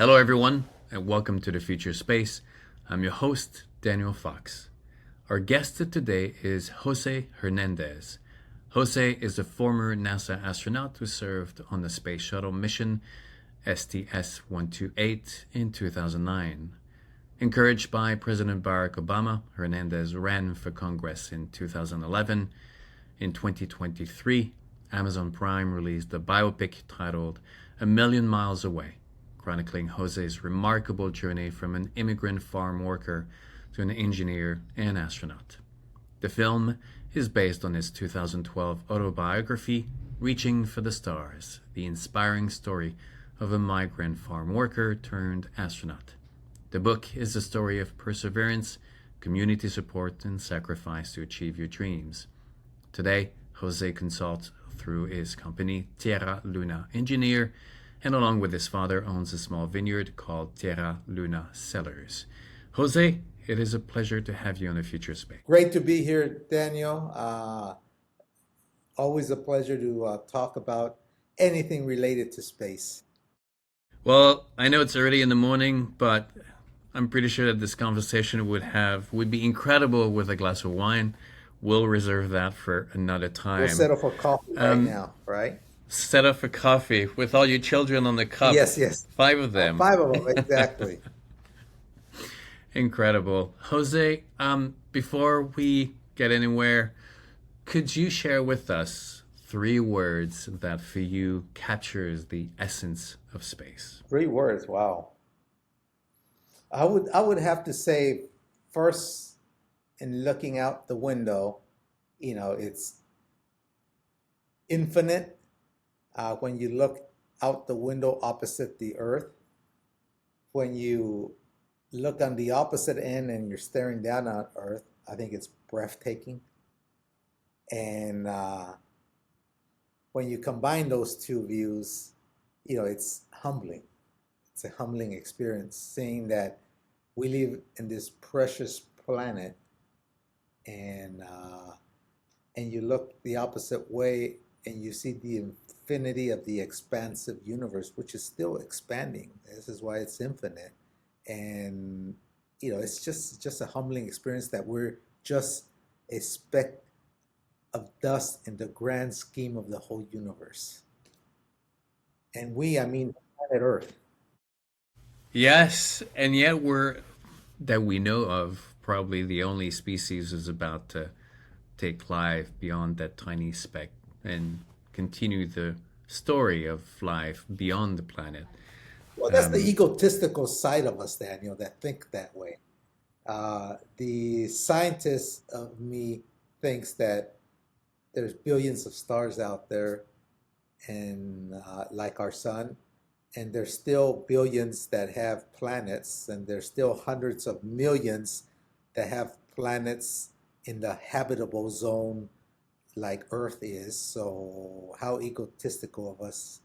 Hello, everyone, and welcome to the Future Space. I'm your host, Daniel Fox. Our guest today is José Hernández. José is a former NASA astronaut who served on the Space Shuttle mission STS-128 in 2009. Encouraged by President Barack Obama, Hernández ran for Congress in 2011. In 2023, Amazon Prime released a biopic titled A Million Miles Away, chronicling José's remarkable journey from an immigrant farm worker to an engineer and astronaut. The film is based on his 2012 autobiography, Reaching for the Stars, the inspiring story of a migrant farm worker turned astronaut. The book is the story of perseverance, community support, and sacrifice to achieve your dreams. Today, José consults through his company, Tierra Luna Engineer, and along with his father owns a small vineyard called Tierra Luna Cellars. José, it is a pleasure to have you on the Future Space. Great to be here, Daniel. Always a pleasure to talk about anything related to space. Well, I know it's early in the morning, but I'm pretty sure that this conversation would be incredible with a glass of wine. We'll reserve that for another time. We'll settle for coffee right now, right? Set up for coffee with all your children on the cup. Yes. 5 of them. 5 of them, exactly. Incredible. José, before we get anywhere, could you share with us 3 words that for you captures the essence of space? 3 words, wow. I would have to say, first, in looking out the window, it's infinite. When you look out the window opposite the Earth, when you look on the opposite end and you're staring down on Earth, I think it's breathtaking. And when you combine those 2 views, it's humbling. It's a humbling experience, seeing that we live in this precious planet, and you look the opposite way and you see the infinity of the expansive universe, which is still expanding. This is why it's infinite. And it's just a humbling experience that we're just a speck of dust in the grand scheme of the whole universe. And I mean planet Earth. Yes, and yet that we know of, probably the only species is about to take life beyond that tiny speck and continue the story of life beyond the planet. Well, that's the egotistical side of us, Daniel, that think that way. The scientist of me thinks that there's billions of stars out there, and like our sun, and there's still billions that have planets, and there's still hundreds of millions that have planets in the habitable zone like Earth is. So how egotistical of us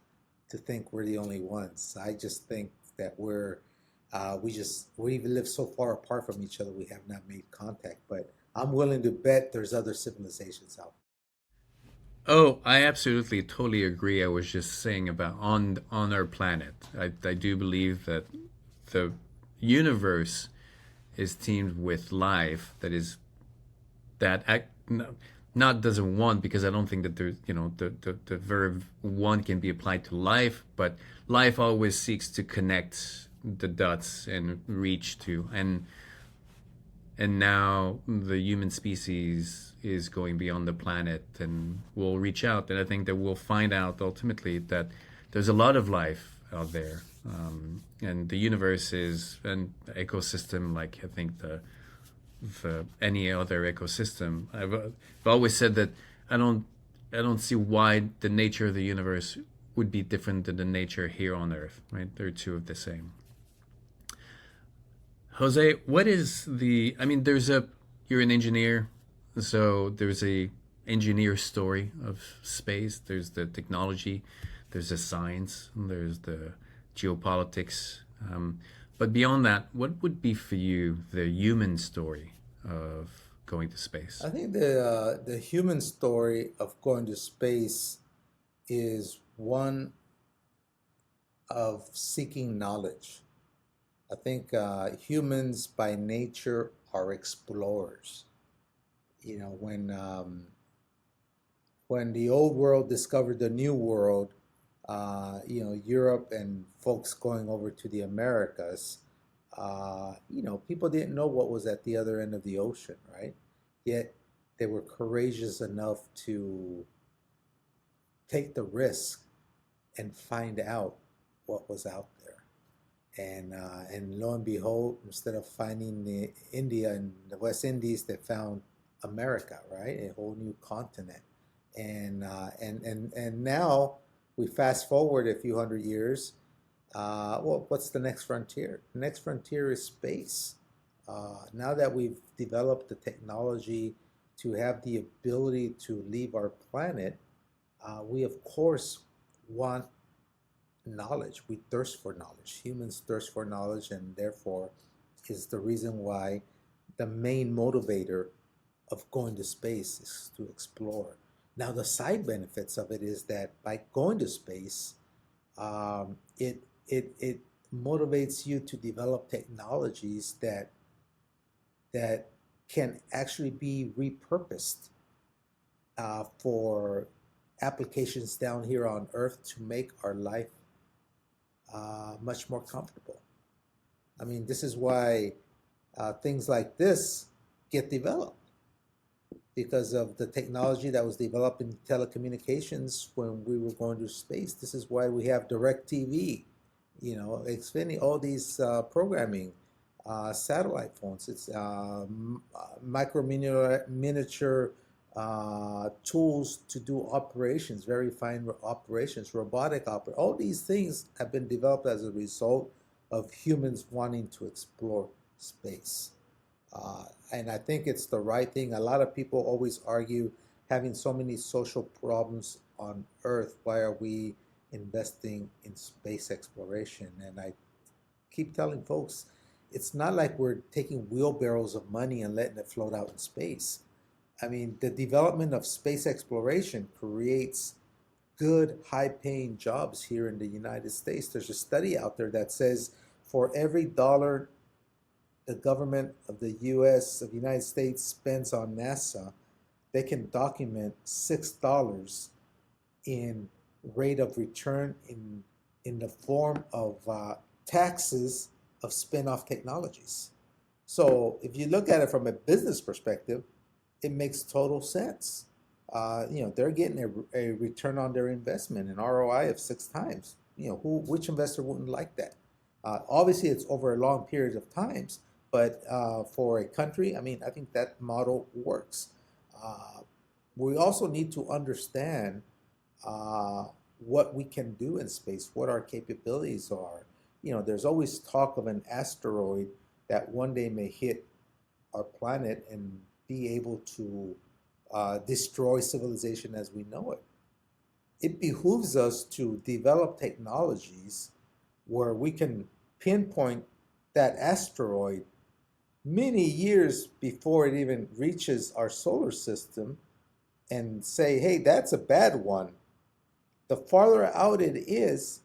to think we're the only ones. I just think that we live so far apart from each other, we have not made contact. But I'm willing to bet there's other civilizations out there. Oh, I absolutely totally agree. I was just saying about on our planet. I do believe that the universe is teamed with life not doesn't want, because I don't think that there's the verb want can be applied to life, but life always seeks to connect the dots and reach to, and now the human species is going beyond the planet and will reach out, and I think that we'll find out ultimately that there's a lot of life out there, and the universe is an ecosystem like I think the any other ecosystem. I've always said that I don't see why the nature of the universe would be different than the nature here on Earth, right? They're 2 of the same. José, what is you're an engineer, so there's a engineer story of space. There's the technology, there's the science, there's the geopolitics. But beyond that, what would be for you the human story of going to space? I think the human story of going to space is one of seeking knowledge. I think humans by nature are explorers. You know, when the old world discovered the new world, Europe and folks going over to the Americas, people didn't know what was at the other end of the ocean, right? Yet they were courageous enough to take the risk and find out what was out there. And lo and behold, instead of finding the India and the West Indies, they found America, right? A whole new continent. And now we fast forward a few hundred years. Well, what's the next frontier? The next frontier is space. Now that we've developed the technology to have the ability to leave our planet, we of course want knowledge. We thirst for knowledge. Humans thirst for knowledge, and therefore is the reason why the main motivator of going to space is to explore. Now, the side benefits of it is that by going to space, it motivates you to develop technologies that can actually be repurposed for applications down here on Earth to make our life much more comfortable. I mean, this is why things like this get developed because of the technology that was developed in telecommunications when we were going to space. This is why we have direct TV, Xfinity, all these programming, satellite phones. It's miniature tools to do operations, very fine operations, robotic operation. All these things have been developed as a result of humans wanting to explore space. And I think it's the right thing. A lot of people always argue, having so many social problems on Earth, why are we investing in space exploration? And I keep telling folks, it's not like we're taking wheelbarrows of money and letting it float out in space. I mean, the development of space exploration creates good, high-paying jobs here in the United States. There's a study out there that says for every dollar the government of the U.S., of the United States, spends on NASA, they can document $6 in rate of return in the form of taxes of spin-off technologies. So if you look at it from a business perspective, it makes total sense. They're getting a return on their investment, an ROI of 6 times. Which investor wouldn't like that? Obviously, it's over a long period of times, but for a country, I mean, I think that model works. We also need to understand what we can do in space, what our capabilities are. There's always talk of an asteroid that one day may hit our planet and be able to destroy civilization as we know it. It behooves us to develop technologies where we can pinpoint that asteroid many years before it even reaches our solar system and say, hey, that's a bad one. The farther out it is,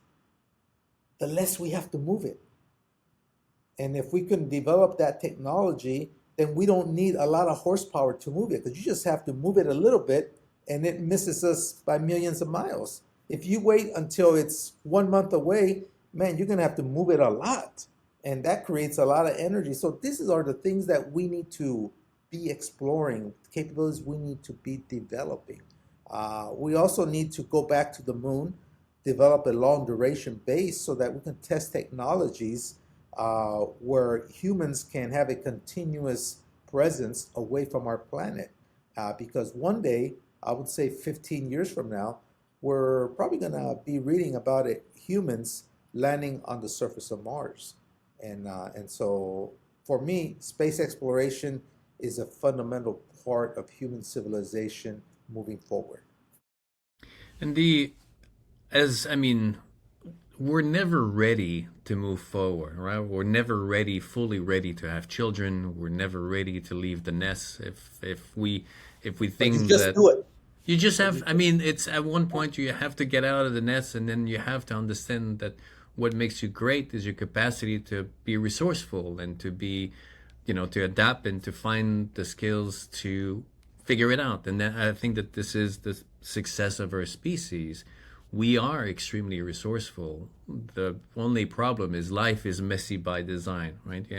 the less we have to move it. And if we can develop that technology, then we don't need a lot of horsepower to move it, because you just have to move it a little bit and it misses us by millions of miles. If you wait until it's 1 month away, man, you're going to have to move it a lot. And that creates a lot of energy. So these are the things that we need to be exploring, capabilities we need to be developing. We also need to go back to the moon, develop a long duration base so that we can test technologies where humans can have a continuous presence away from our planet. Because one day, I would say 15 years from now, we're probably going to be reading about it, humans landing on the surface of Mars. And so for me, space exploration is a fundamental part of human civilization moving forward. And we're never ready to move forward, right? We're never fully ready to have children. We're never ready to leave the nest. If we But you think just that do it. you just have, I mean, it's at one point you have to get out of the nest, and then you have to understand that what makes you great is your capacity to be resourceful and to be, to adapt and to find the skills to figure it out. And then I think that this is the success of our species. We are extremely resourceful. The only problem is life is messy by design, right? You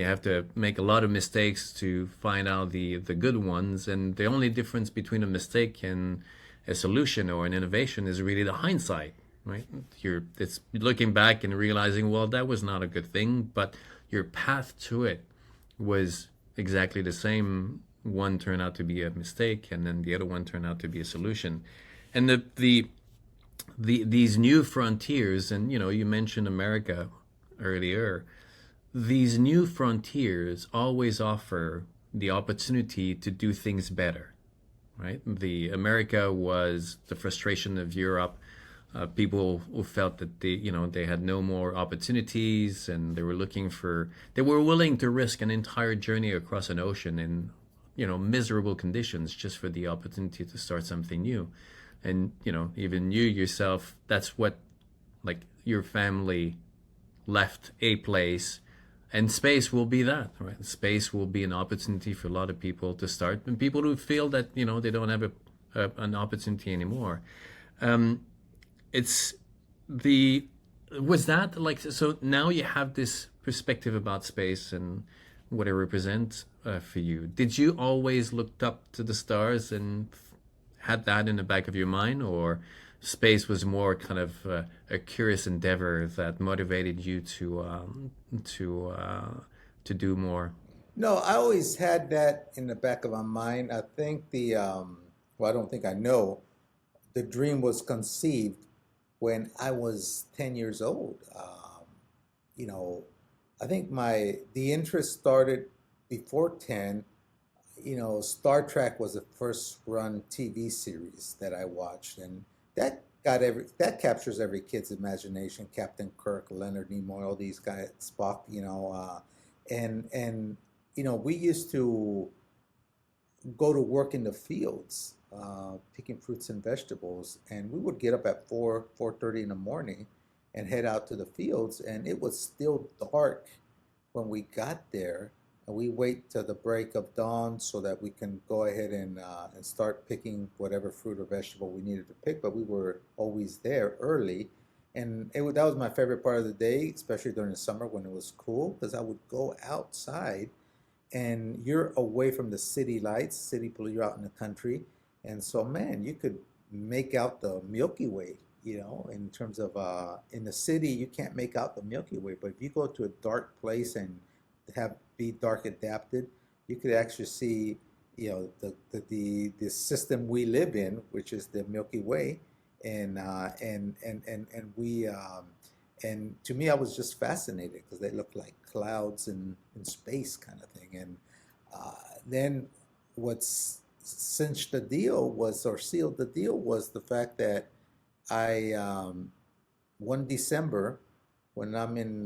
have to make a lot of mistakes to find out the good ones, and the only difference between a mistake and a solution or an innovation is really the hindsight, right? It's looking back and realizing, well, that was not a good thing, but your path to it was exactly the same. One turned out to be a mistake, and then the other one turned out to be a solution. And these new frontiers, and you mentioned America earlier. These new frontiers always offer the opportunity to do things better, right? The America was the frustration of Europe. People who felt that they had no more opportunities, and they were willing to risk an entire journey across an ocean in miserable conditions just for the opportunity to start something new. And even you yourself, that's what, like, your family left a place. And space will be that, right? Space will be an opportunity for a lot of people to start, and people who feel that they don't have an opportunity anymore. It's the Was that like, so now you have this perspective about space and what it represents for you. Did you always looked up to the stars and had that in the back of your mind, or space was more kind of a curious endeavor that motivated you to do more? No, I always had that in the back of my mind. I think well, I don't think I know, the dream was conceived when I was 10 years old. You know, I think the interest started before 10. You know, Star Trek was the first run TV series that I watched, and that captures every kid's imagination. Captain Kirk, Leonard Nimoy, all these guys, Spock. And we used to go to work in the fields, picking fruits and vegetables, and we would get up at 4:30 in the morning and head out to the fields, and it was still dark when we got there. And we wait till the break of dawn so that we can go ahead and start picking whatever fruit or vegetable we needed to pick. But we were always there early, and that was my favorite part of the day, especially during the summer when it was cool, because I would go outside, and you're away from the city lights, city pollution, you're out in the country, and so man, you could make out the Milky Way. In terms of in the city, you can't make out the Milky Way, but if you go to a dark place and be dark adapted, you could actually see, the system we live in, which is the Milky Way, and we and to me, I was just fascinated because they looked like clouds in space, kind of thing. And then what's cinched the deal was, or sealed the deal, was the fact that one December, when I'm in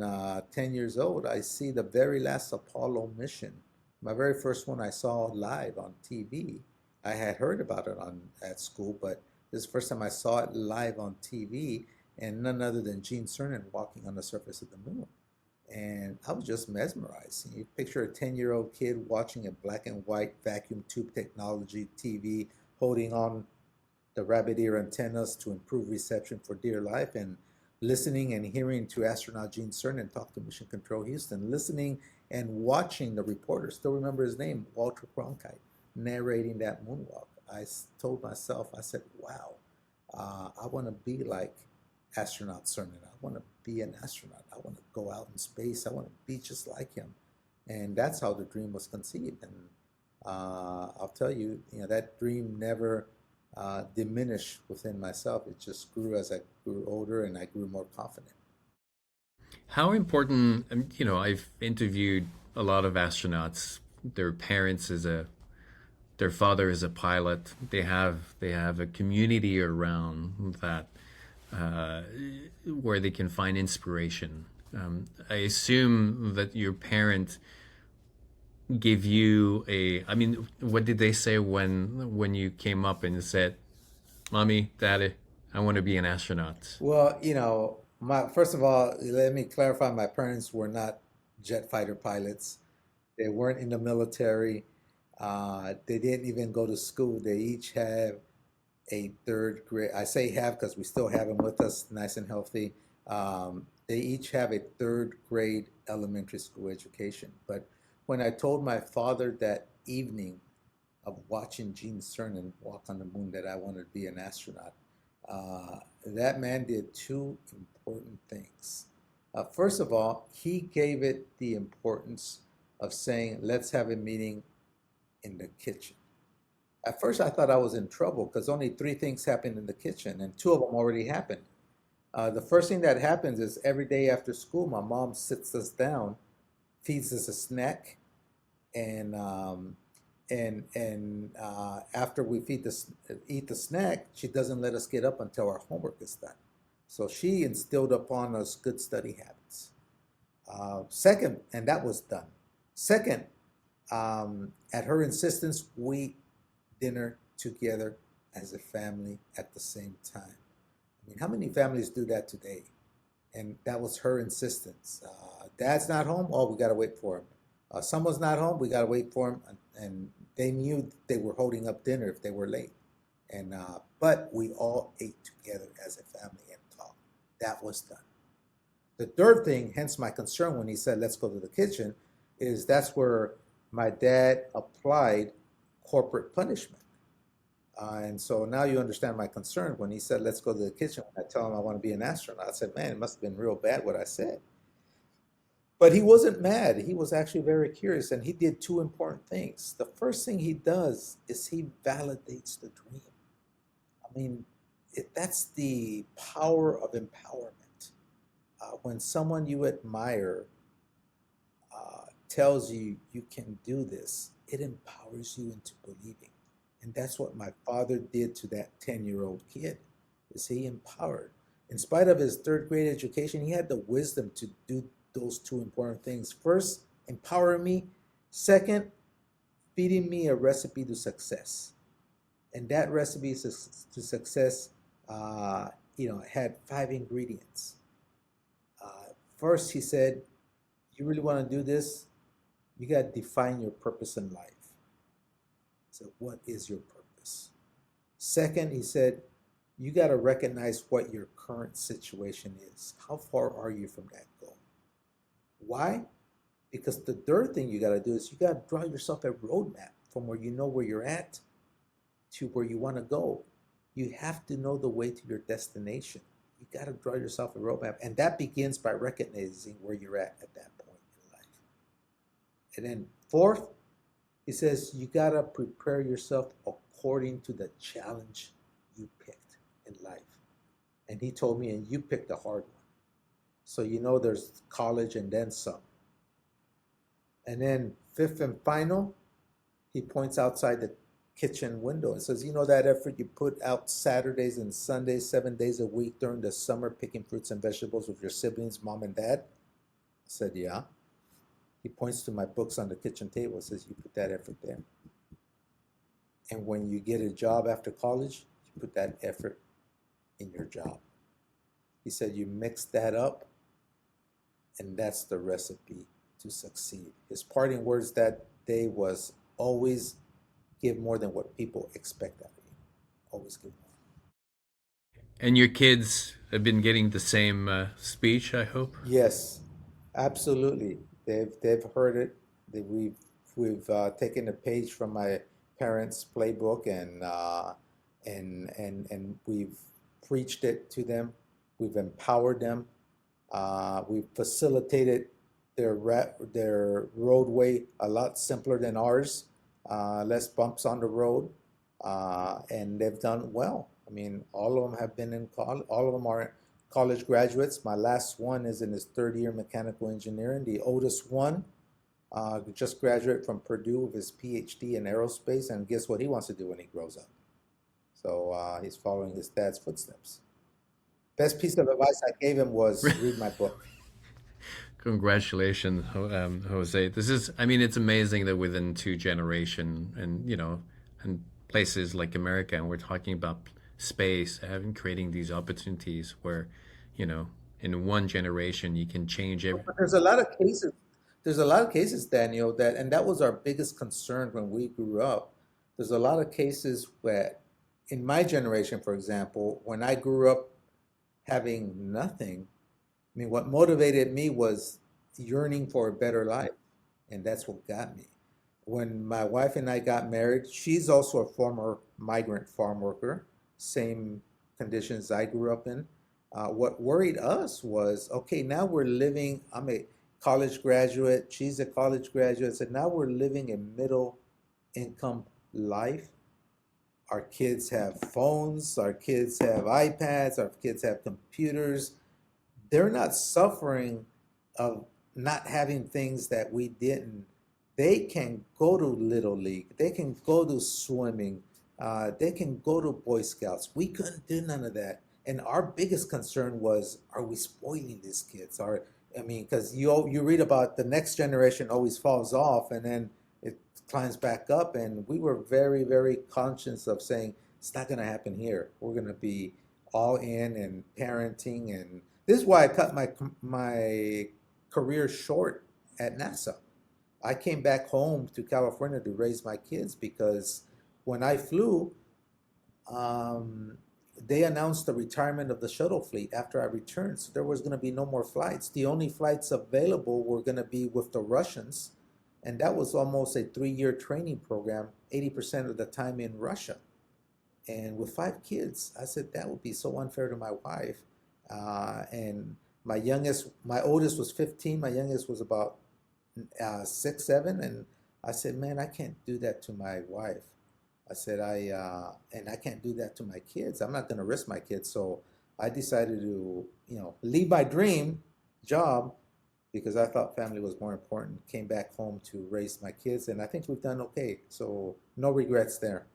10 years old, I see the very last Apollo mission. My very first one I saw live on TV. I had heard about it at school, but this is the first time I saw it live on TV, and none other than Gene Cernan walking on the surface of the moon. And I was just mesmerized. You picture a 10-year-old kid watching a black and white vacuum tube technology TV, holding on the rabbit ear antennas to improve reception for dear life, and listening and hearing to astronaut Gene Cernan talk to Mission Control Houston, listening and watching the reporter, still remember his name, Walter Cronkite, narrating that moonwalk. I told myself, I said, wow, I want to be like astronaut Cernan. I want to be an astronaut. I want to go out in space. I want to be just like him. And that's how the dream was conceived. And I'll tell you, that dream never diminished within myself. It just grew as I grew older and I grew more confident. How important, I've interviewed a lot of astronauts. Their parents their father is a pilot. They have a community around that where they can find inspiration. I assume that your parent give you what did they say when you came up and said, "Mommy, Daddy, I want to be an astronaut"? Well, First of all, let me clarify, my parents were not jet fighter pilots. They weren't in the military. They didn't even go to school. They each have a third grade. I say have because we still have them with us, nice and healthy. They each have a third grade elementary school education. But when I told my father that evening of watching Gene Cernan walk on the moon that I wanted to be an astronaut, that man did two important things. First of all, he gave it the importance of saying, let's have a meeting in the kitchen. At first, I thought I was in trouble because only three things happened in the kitchen, and two of them already happened. The first thing that happens is every day after school, my mom sits us down, feeds us a snack, and after we eat the snack, she doesn't let us get up until our homework is done. So she instilled upon us good study habits. Second, and that was done. Second, at her insistence, we dinner together as a family at the same time. I mean, how many families do that today? And that was her insistence. Dad's not home. Oh, we got to wait for him. Someone's not home. We got to wait for him. And they knew they were holding up dinner if they were late. And but we all ate together as a family and talked. That was done. The third thing, hence my concern when he said, let's go to the kitchen, is that's where my dad applied corporate punishment. And so now you understand my concern when he said, let's go to the kitchen. When I tell him I want to be an astronaut, I said, man, it must have been real bad what I said. But he wasn't mad. He was actually very curious, and he did two important things. The first thing he does is he validates the dream. I mean, that's the power of empowerment. When someone you admire tells you you can do this, it empowers you into believing. And that's what my father did to that 10-year-old kid, is he empowered. In spite of his third grade education, he had the wisdom to do those two important things. First, empowering me. Second, feeding me a recipe to success. And that recipe to success, had 5 ingredients. First, he said, you really want to do this? You got to define your purpose in life. So what is your purpose? Second, he said, you got to recognize what your current situation is. How far are you from that goal? Why? Because the third thing you got to do is you got to draw yourself a roadmap from where you know where you're at to where you want to go. You have to know the way to your destination. You got to draw yourself a roadmap. And that begins by recognizing where you're at that point in life. And then fourth, he says, you got to prepare yourself according to the challenge you picked in life. And he told me, and you picked a hard one. So there's college and then some. And then fifth and final, he points outside the kitchen window and says, that effort you put out Saturdays and Sundays, 7 days a week during the summer, picking fruits and vegetables with your siblings, mom and dad? I said, yeah. He points to my books on the kitchen table and says, you put that effort there. And when you get a job after college, you put that effort in your job. He said, you mix that up, and that's the recipe to succeed. His parting words that day was, always give more than what people expect out of you. Always give more. And your kids have been getting the same speech, I hope? Yes, absolutely. They've heard it. We've taken a page from my parents' playbook and we've preached it to them. We've empowered them. We've facilitated their roadway a lot simpler than ours. Less bumps on the road, and they've done well. I mean, all of them have been in college. All of them are college graduates. My last one is in his third year mechanical engineering. The oldest one just graduated from Purdue with his PhD in aerospace, and guess what he wants to do when he grows up? So he's following his dad's footsteps. Best piece of advice I gave him was read my book. Congratulations, Jose. It's amazing that within 2 generations, and places like America, and we're talking about space, creating these opportunities where, in one generation you can change every. But there's a lot of cases. There's a lot of cases, Daniel, that and that was our biggest concern when we grew up. There's a lot of cases where, in my generation, for example, when I grew up having nothing, I mean, what motivated me was yearning for a better life, and that's what got me. When my wife and I got married, she's also a former migrant farm worker, same conditions I grew up in. What worried us was, okay, now we're living, I'm a college graduate, she's a college graduate, so now we're living a middle income life. Our kids have phones, our kids have iPads, our kids have computers. They're not suffering of not having things that we didn't. They can go to Little League, they can go to swimming, they can go to Boy Scouts. We couldn't do none of that. And our biggest concern was, are we spoiling these kids? I mean, because you read about the next generation always falls off and then it climbs back up. And we were very, very conscious of saying, it's not going to happen here. We're going to be all in and parenting. And this is why I cut my career short at NASA. I came back home to California to raise my kids because when I flew, um, they announced the retirement of the shuttle fleet after I returned. So there was going to be no more flights. The only flights available were going to be with the Russians. And that was almost a 3-year training program, 80% of the time in Russia. And with 5 kids, I said that would be so unfair to my wife. And my oldest was 15. My youngest was about 6, 7. And I said, man, I can't do that to my wife. I said, and I can't do that to my kids. I'm not going to risk my kids. So I decided to, leave my dream job because I thought family was more important. Came back home to raise my kids, and I think we've done okay. So no regrets there.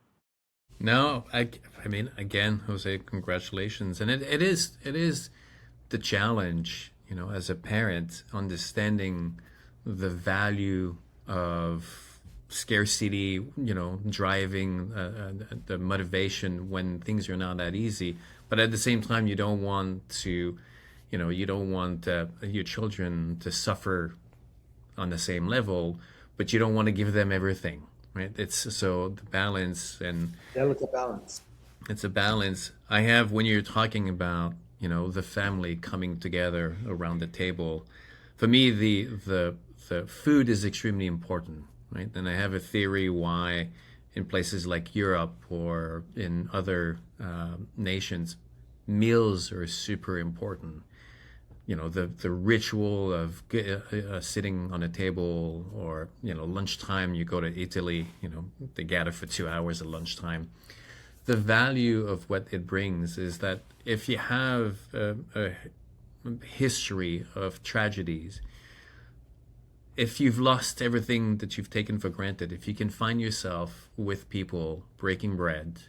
No, I mean, again, Jose, congratulations. And it is the challenge, as a parent, understanding the value of scarcity, driving the motivation when things are not that easy. But at the same time, you don't want your children to suffer on the same level, but you don't want to give them everything, right? It's so the balance, and Delicate balance. it's a balance. I have when you're talking about, the family coming together around the table. For me, the food is extremely important, right? And I have a theory why in places like Europe or in other nations, meals are super important. The ritual of sitting on a table, or lunchtime. You go to Italy, they gather for 2 hours at lunchtime. The value of what it brings is that if you have a history of tragedies, if you've lost everything that you've taken for granted, if you can find yourself with people breaking bread,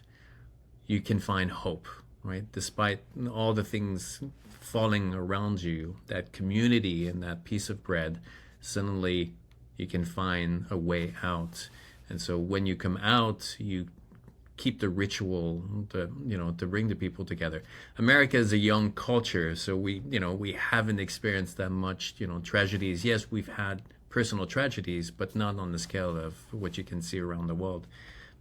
you can find hope, right? Despite all the things falling around you, that community and that piece of bread, suddenly you can find a way out. And so when you come out, you keep the ritual to bring the people together. America is a young culture, so we haven't experienced that much tragedies. Yes, we've had personal tragedies, but not on the scale of what you can see around the world.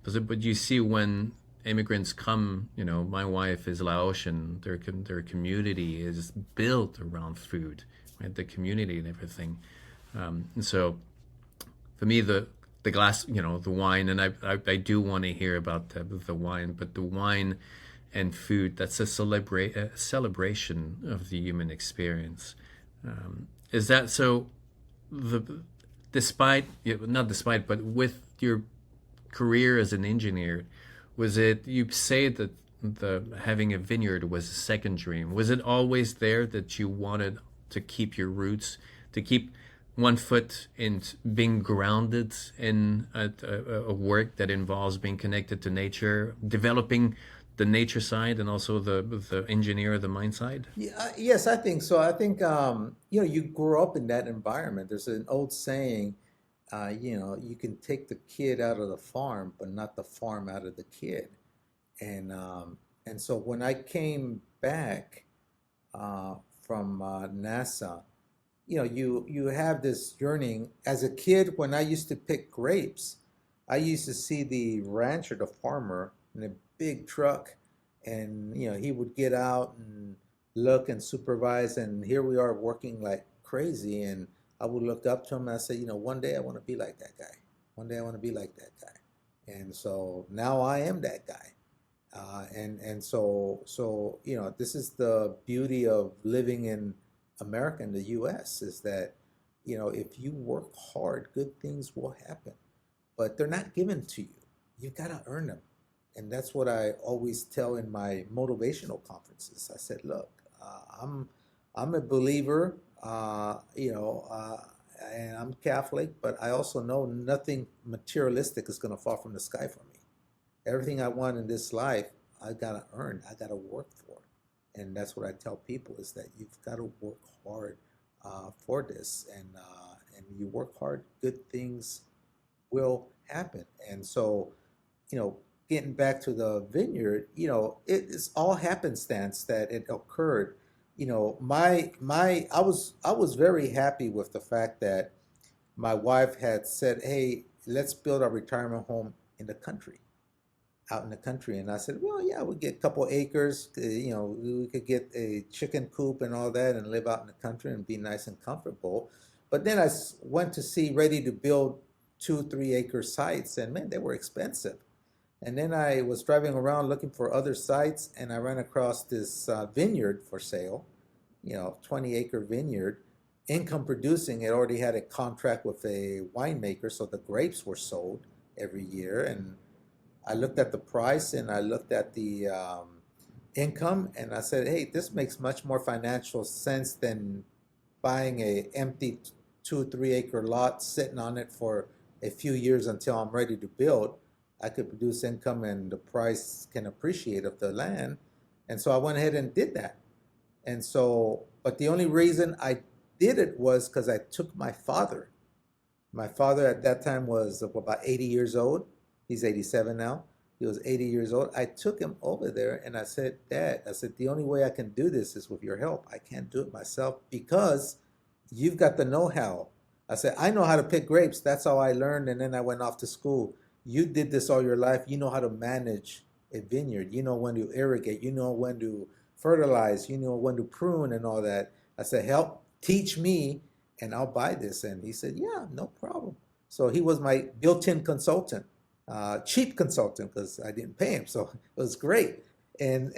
But you see when immigrants come, my wife is Laotian. Their community is built around food, right? The community and everything. And so, for me, the glass, the wine, and I do want to hear about the wine, but the wine and food, that's a celebration of the human experience. Is that so? Despite, not despite, but with your career as an engineer, was it, you say that the having a vineyard was a second dream? Was it always there that you wanted to keep your roots, to keep one foot in being grounded in a work that involves being connected to nature, developing the nature side and also the engineer, the mind side? Yeah, yes, I think so. I think you grow up in that environment. There's an old saying, you can take the kid out of the farm, but not the farm out of the kid. And so when I came back uh, from NASA, you have this yearning. As a kid, when I used to pick grapes, I used to see the rancher, the farmer, in a big truck, and he would get out and look and supervise, and here we are working like crazy, and I would look up to him and I say, one day I want to be like that guy. One day I want to be like that guy. And so now I am that guy. And so this is the beauty of living in America, in the US, is that if you work hard, good things will happen, but they're not given to you. You've got to earn them. And that's what I always tell in my motivational conferences. I said, look, I'm a believer, and I'm Catholic, but I also know nothing materialistic is going to fall from the sky for me. Everything I want in this life, I got to earn, I got to work for. And that's what I tell people, is that you've got to work hard for this. And you work hard, good things will happen. And so, getting back to the vineyard, it is all happenstance that it occurred. I was very happy with the fact that my wife had said, hey, let's build our retirement home in the country, out in the country. And I said, well, yeah, we'll get a couple acres, we could get a chicken coop and all that and live out in the country and be nice and comfortable. But then I went to see ready to build 2-3 acre sites, and man, they were expensive. And then I was driving around looking for other sites, and I ran across this vineyard for sale, 20-acre vineyard, income producing. It already had a contract with a winemaker, so the grapes were sold every year. And I looked at the price and I looked at the income, and I said, hey, this makes much more financial sense than buying a empty 2-3 acre lot, sitting on it for a few years until I'm ready to build. I could produce income and the price can appreciate of the land. And so I went ahead and did that. And so, but the only reason I did it was because I took my father. My father at that time was about 80 years old. He's 87 now. He was 80 years old. I took him over there and I said, Dad, I said, the only way I can do this is with your help. I can't do it myself because you've got the know-how. I said, I know how to pick grapes. That's how I learned. And then I went off to school. You did this all your life. You know how to manage a vineyard. You know when to irrigate. You know when to fertilize. You know when to prune and all that. I said, help, teach me, and I'll buy this. And he said, yeah, no problem. So he was my built-in consultant, cheap consultant, because I didn't pay him. So it was great. And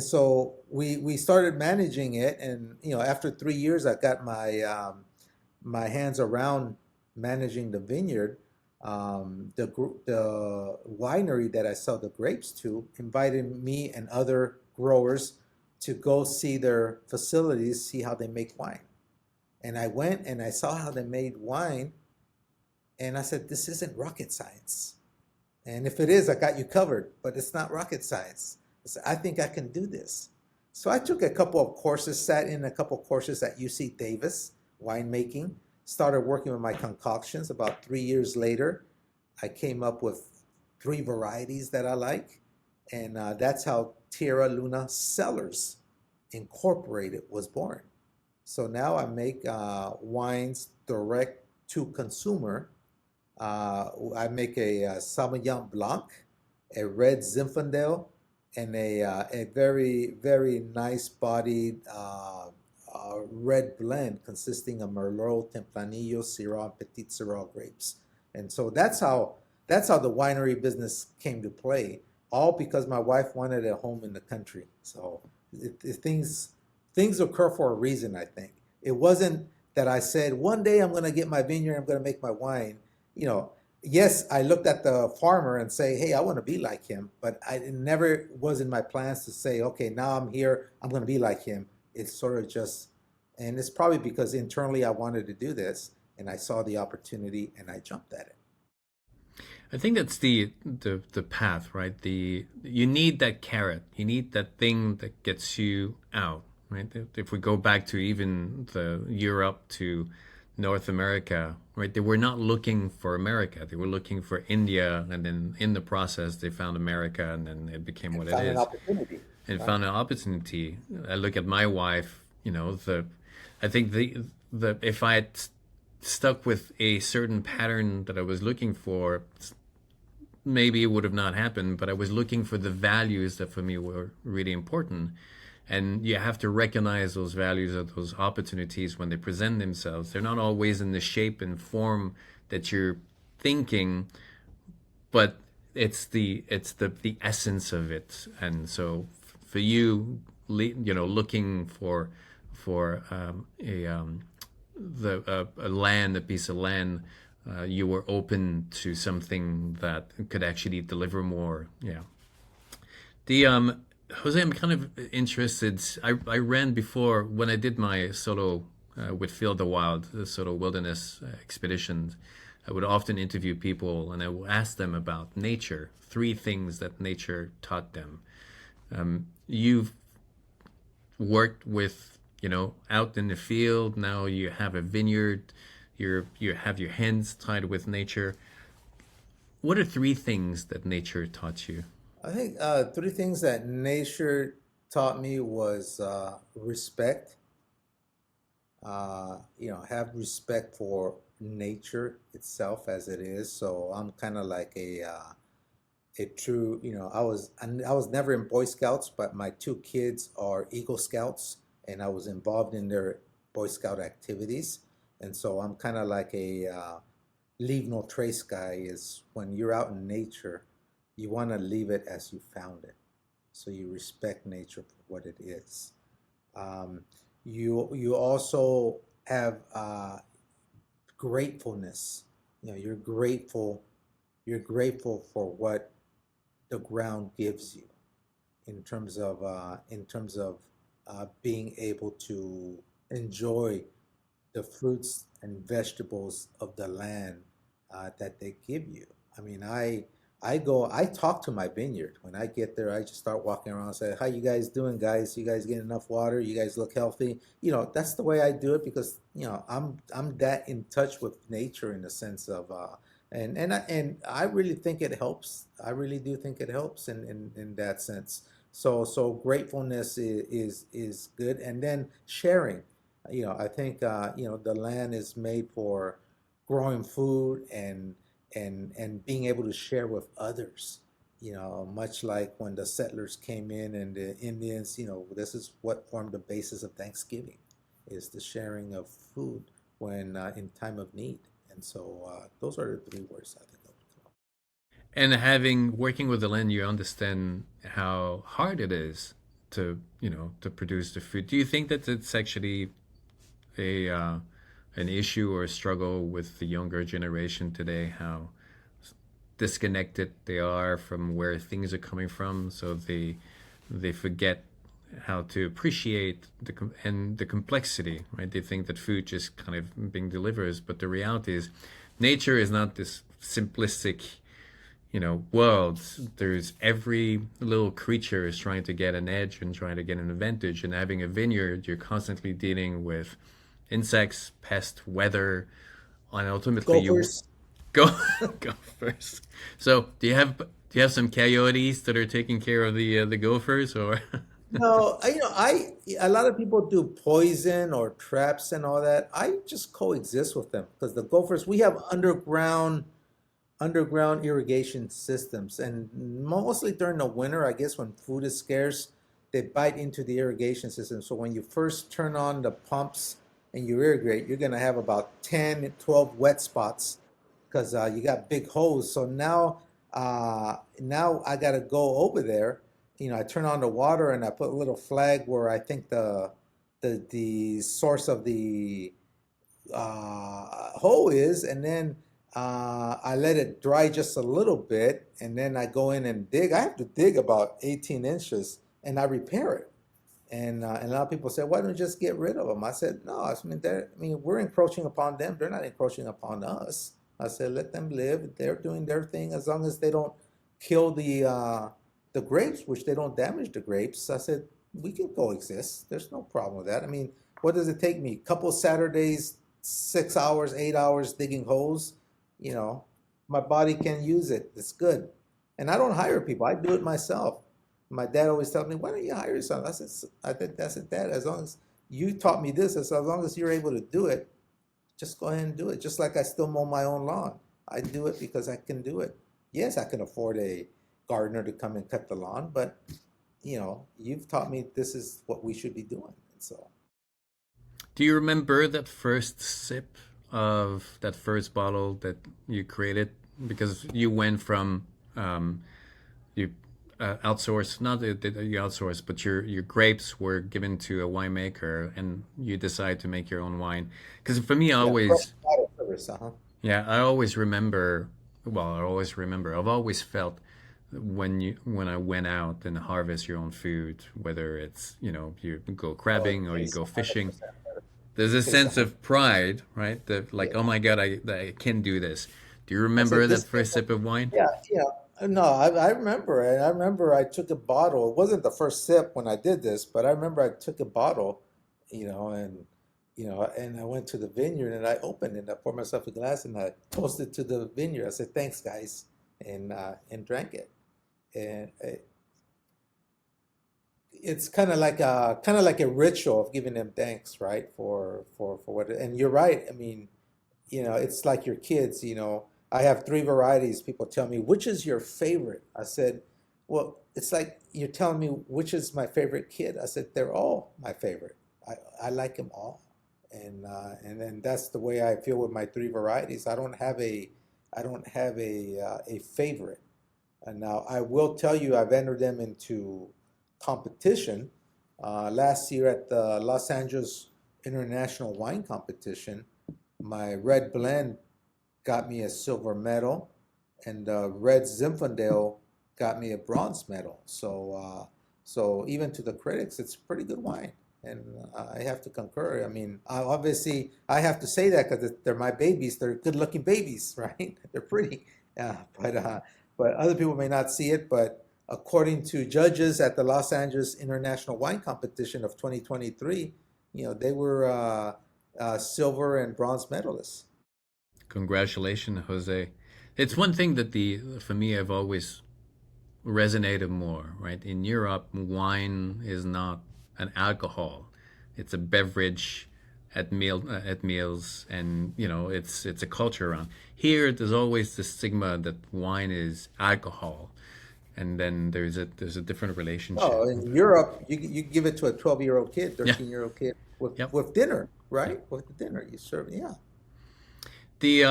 so we started managing it. And after 3 years, I got my hands around managing the vineyard. The winery that I sell the grapes to invited me and other growers to go see their facilities, see how they make wine. And I went and I saw how they made wine, and I said, this isn't rocket science. And if it is, I got you covered, but it's not rocket science. I said, I think I can do this. So I took a couple of courses, sat in a couple of courses at UC Davis, winemaking, started working with my concoctions. About 3 years later, I came up with 3 varieties that I like. And that's how Tierra Luna Cellars Incorporated was born. So now I make wines direct to consumer. I make a Sauvignon Blanc, a red Zinfandel, and a very, very nice bodied red blend consisting of Merlot, Tempranillo, Syrah, and Petit Syrah grapes. And so that's how the winery business came to play, all because my wife wanted a home in the country. So things occur for a reason, I think. It wasn't that I said, one day I'm going to get my vineyard, I'm going to make my wine. Yes, I looked at the farmer and say, hey, I want to be like him, but it never was in my plans to say, okay, now I'm here, I'm going to be like him. It's sort of just, and it's probably because internally I wanted to do this, and I saw the opportunity and I jumped at it. I think that's the path, right? You need that carrot. You need that thing that gets you out, right? If we go back to even the Europe to North America, right? They were not looking for America. They were looking for India, and then in the process, they found America, and then it became what it is. Found an opportunity. And found an opportunity. I look at my wife, I think the if I had stuck with a certain pattern that I was looking for, maybe it would have not happened, but I was looking for the values that for me were really important. And you have to recognize those values or those opportunities when they present themselves. They're not always in the shape and form that you're thinking, but it's the essence of it. And so for you, looking for a land, a piece of land, you were open to something that could actually deliver more. Yeah. The Jose, I'm kind of interested. I ran before when I did my solo with Feel the Wild, the solo wilderness expeditions. I would often interview people and I would ask them about nature, three things that nature taught them. You've worked with, out in the field. Now you have a vineyard. You have your hands tied with nature. What are three things that nature taught you? I think three things that nature taught me was respect. Have respect for nature itself as it is. So I'm kind of like a true, I was never in Boy Scouts, but my two kids are Eagle Scouts, and I was involved in their Boy Scout activities. And so I'm kind of like a leave no trace guy. Is when you're out in nature, you want to leave it as you found it. So you respect nature for what it is. You also have gratefulness. You're grateful for what the ground gives you in terms of being able to enjoy the fruits and vegetables of the land that they give you. I mean, I talk to my vineyard. When I get there, I just start walking around and say, "How you guys doing, guys? You guys getting enough water? You guys look healthy?" That's the way I do it because, I'm that in touch with nature in the sense of, and I really think it helps. I really do think it helps in that sense. So gratefulness is good, and then sharing. I think the land is made for growing food and being able to share with others. Much like when the settlers came in and the Indians, this is what formed the basis of Thanksgiving, is the sharing of food when in time of need. And so those are the three words I think I would come up. And having working with the land, you understand how hard it is to produce the food. Do you think that it's actually a an issue or a struggle with the younger generation today? How disconnected they are from where things are coming from, so they forget how to appreciate and the complexity, right? They think that food just kind of being delivered, but the reality is, nature is not this simplistic, world. There's every little creature is trying to get an edge and trying to get an advantage. And having a vineyard, you're constantly dealing with insects, pest, weather, and ultimately you Gophers. go go first. So do you have some coyotes that are taking care of the gophers or? No, a lot of people do poison or traps and all that. I just coexist with them because the gophers, we have underground irrigation systems, and mostly during the winter, I guess when food is scarce, they bite into the irrigation system. So when you first turn on the pumps and you irrigate, you're going to have about 10 12 wet spots because you got big hose. So now I got to go over there. I turn on the water and I put a little flag where I think the source of the hole is, and then I let it dry just a little bit, and then I go in and dig. I have to dig about 18 inches, and I repair it. And a lot of people say, "Why don't you just get rid of them?" I said, "No, we're encroaching upon them. They're not encroaching upon us." I said, "Let them live. They're doing their thing as long as they don't kill the grapes, which they don't damage the grapes." I said, "We can coexist. There's no problem with that. I mean, what does it take me? A couple Saturdays, 6 hours, 8 hours digging holes? You know, my body can use it. It's good." And I don't hire people. I do it myself. My dad always tells me, "Why don't you hire someone?" I said, "I said, Dad, as long as you taught me this. I said, as long as you're able to do it, just go ahead and do it. Just like I still mow my own lawn. I do it because I can do it. Yes, I can afford a gardener to come and cut the lawn, but you've taught me this is what we should be doing. And so, Do you remember that first sip of that first bottle that you created? Because you went from you outsourced, not that you outsourced, but your grapes were given to a winemaker, and you decided to make your own wine. Because for me, I yeah, fresh always, bottle service, uh-huh. yeah, I always remember. Well, I always remember. I've always felt when I went out and harvest your own food, whether it's you go Oh, it crabbing or you tastes go fishing, 100% better. there's a Tastes sense 100. of pride, right? That Yeah. like, oh my God, I can do this. Do you I remember said that this. first sip of wine? Yeah, yeah. No, I remember it. I remember I took a bottle. It wasn't the first sip when I did this, but I remember I took a bottle, and and I went to the vineyard and I opened it. I poured myself a glass and I toasted to the vineyard. I said, "Thanks, guys," and drank it. And it's kind of like a ritual of giving them thanks, right? For what. And you're right. I mean, it's like your kids, I have three varieties. People tell me, which is your favorite? I said, well, it's like you're telling me which is my favorite kid. I said, they're all my favorite. I like them all. And then that's the way I feel with my three varieties. I don't have a favorite. And now I will tell you, I've entered them into competition. Last year at the Los Angeles International Wine Competition, my red blend got me a silver medal, and red Zinfandel got me a bronze medal. So even to the critics, it's pretty good wine, and I have to concur. I mean, obviously, I have to say that because they're my babies. They're good-looking babies, right? They're pretty, but other people may not see it. But according to judges at the Los Angeles International Wine Competition of 2023, they were silver and bronze medalists. Congratulations, Jose. It's one thing that the for me I've always resonated more, right? In Europe, wine is not an alcohol; it's a beverage at meals, and it's a culture around. Here, there's always the stigma that wine is alcohol, and then there's a different relationship. Oh, in Europe, you give it to a 12-year-old kid, Yeah. 13-year-old kid with Yep. with dinner, Yep. right? With the dinner, you serve, yeah. The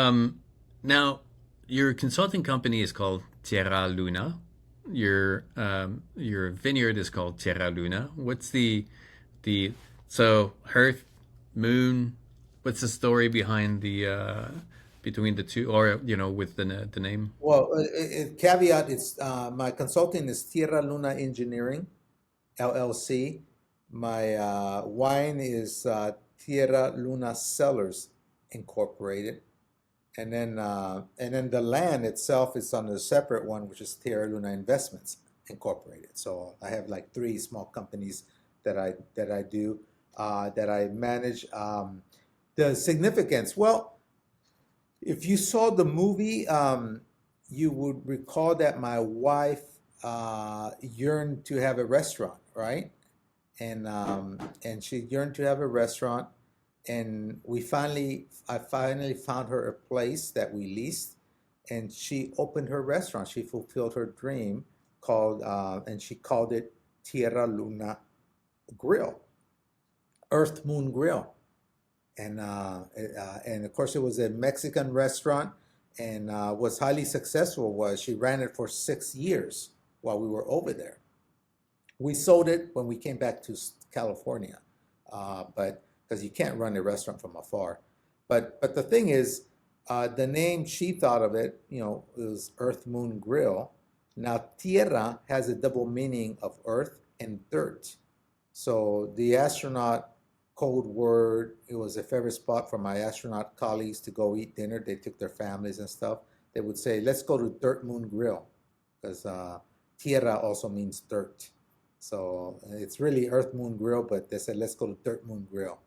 now your consulting company is called Tierra Luna. Your vineyard is called Tierra Luna. What's the so Earth, Moon? What's the story behind the between the two, or with the name? Well, caveat, it's my consulting is Tierra Luna Engineering, LLC. My wine is Tierra Luna Cellars Incorporated. And then the land itself is on a separate one, which is Tierra Luna Investments Incorporated. So I have like three small companies that I do that I manage. The significance, well, if you saw the movie, you would recall that my wife yearned to have a restaurant, right? And she yearned to have a restaurant, and I finally found her a place that we leased, and she opened her restaurant. She fulfilled her dream, and she called it Tierra Luna Grill, Earth Moon Grill, and of course it was a Mexican restaurant, and was highly successful. Was she ran it for 6 years while we were over there. We sold it when we came back to California, but because you can't run a restaurant from afar. But the thing is, the name she thought of it, it was Earth Moon Grill. Now tierra has a double meaning of earth and dirt. So the astronaut code word, it was a favorite spot for my astronaut colleagues to go eat dinner. They took their families and stuff. They would say, let's go to Dirt Moon Grill, because tierra also means dirt. So it's really Earth Moon Grill, but they said, let's go to Dirt Moon Grill.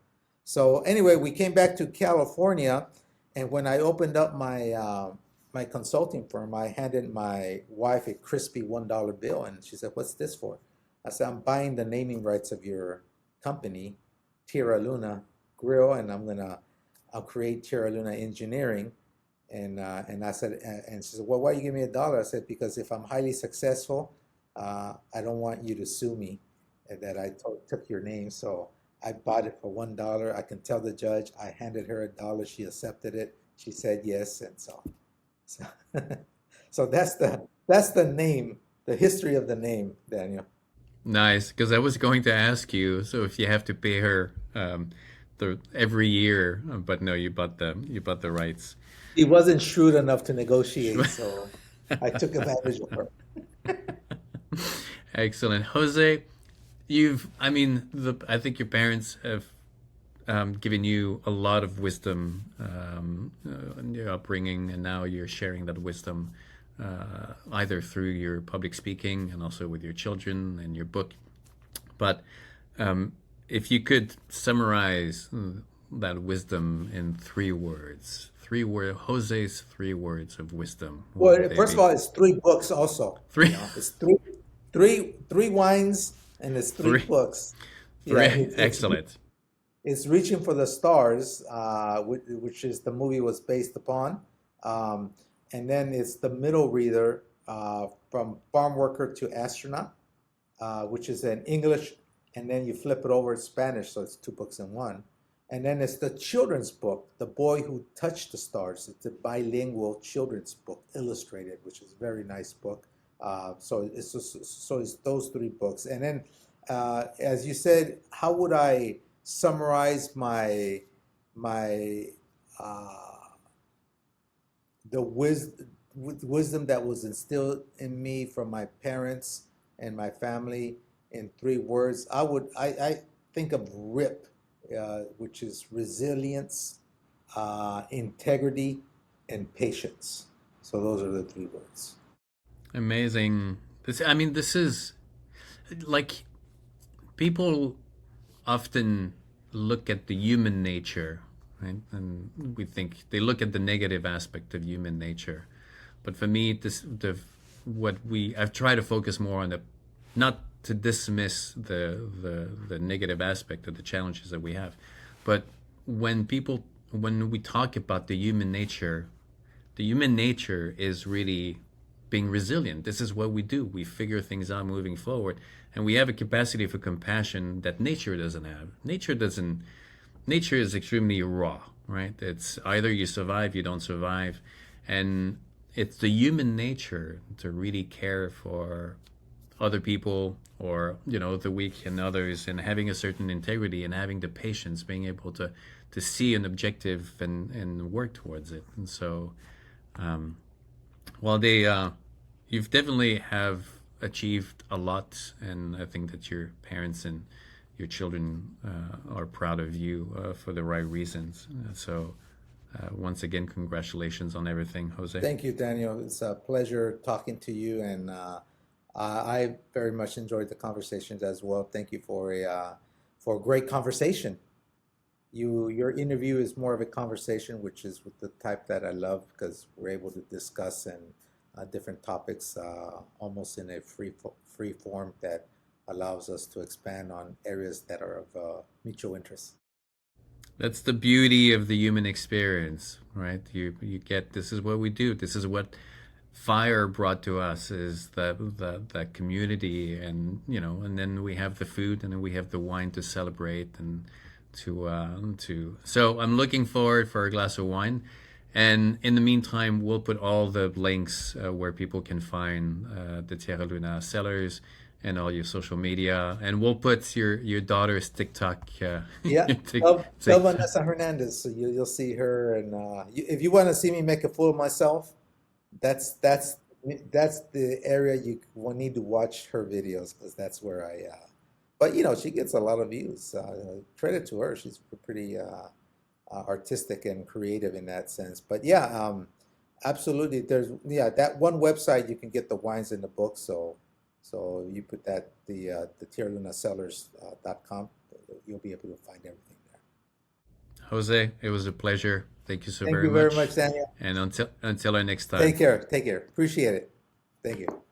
So anyway, we came back to California, and when I opened up my consulting firm, I handed my wife a crispy $1 bill, and she said, "What's this for?" I said, "I'm buying the naming rights of your company Tierra Luna grill, and I'll create Tierra Luna engineering. And I said, and she said, well, why you give me $1? I said, because if I'm highly successful, I don't want you to sue me that I took your name. So I bought it for $1. I can tell the judge. I handed her $1. She accepted it. She said yes, and so, so that's the name, the history of the name, Daniel. Nice, because I was going to ask you, so if you have to pay her every year, but no, you bought the rights. He wasn't shrewd enough to negotiate, so I took advantage of her. Excellent. Jose, I think your parents have given you a lot of wisdom in your upbringing, and now you're sharing that wisdom either through your public speaking and also with your children and your book. But if you could summarize that wisdom in 3 words, Jose's 3 words of wisdom, what Well, would they first of be? all, it's 3 books also. Three, It's three wines and it's three three, books. Yeah, three. Excellent. it's Reaching for the Stars, which is the movie was based upon. Um, and then it's the middle reader, from Farmworker to Astronaut, which is in English, and then you flip it over to Spanish, so it's 2 books in one. And then it's the children's book, The Boy Who Touched the Stars. It's a bilingual children's book, illustrated, which is a very nice book. So it's those 3 books. And then, as you said, how would I summarize my the wisdom that was instilled in me from my parents and my family in 3 words? I think of RIP, which is resilience, integrity, and patience. So those are the 3 words. Amazing. This is like people often look at the human nature, right? And we think they look at the negative aspect of human nature. But for me, I've tried to focus more on not to dismiss the negative aspect of the challenges that we have, but when we talk about the human nature is really being resilient. This is what we do. We figure things out moving forward, and we have a capacity for compassion that nature doesn't have. Nature is extremely raw, right? It's either you survive, you don't survive, and it's the human nature to really care for other people, or the weak and others, and having a certain integrity and having the patience, being able to see an objective and work towards it. And so well, you've definitely have achieved a lot, and I think that your parents and your children are proud of you for the right reasons. So once again, congratulations on everything, Jose. Thank you, Daniel. It's a pleasure talking to you, and I very much enjoyed the conversations as well. Thank you for a great conversation. Your interview is more of a conversation, which is with the type that I love, because we're able to discuss and different topics almost in a free form that allows us to expand on areas that are of mutual interest. That's the beauty of the human experience, right? You get, this is what we do. This is what fire brought to us, is that community, and then we have the food, and then we have the wine to celebrate, and so I'm looking forward for a glass of wine. And in the meantime, we'll put all the links where people can find the Tierra Luna sellers and all your social media. And we'll put your daughter's TikTok. Yeah, tell Vanessa Hernandez, so you'll see her. And if you want to see me make a fool of myself, that's the area you will need to watch her videos, because that's where but she gets a lot of views. Credit to her. She's pretty artistic and creative in that sense. But yeah, absolutely. There's that one website you can get the wines in the book. So you put that the tierralunasellers.com. You'll be able to find everything there. Jose, it was a pleasure. Thank you so Thank very you very much. much, Daniel. And until our next time. Take care. Appreciate it. Thank you.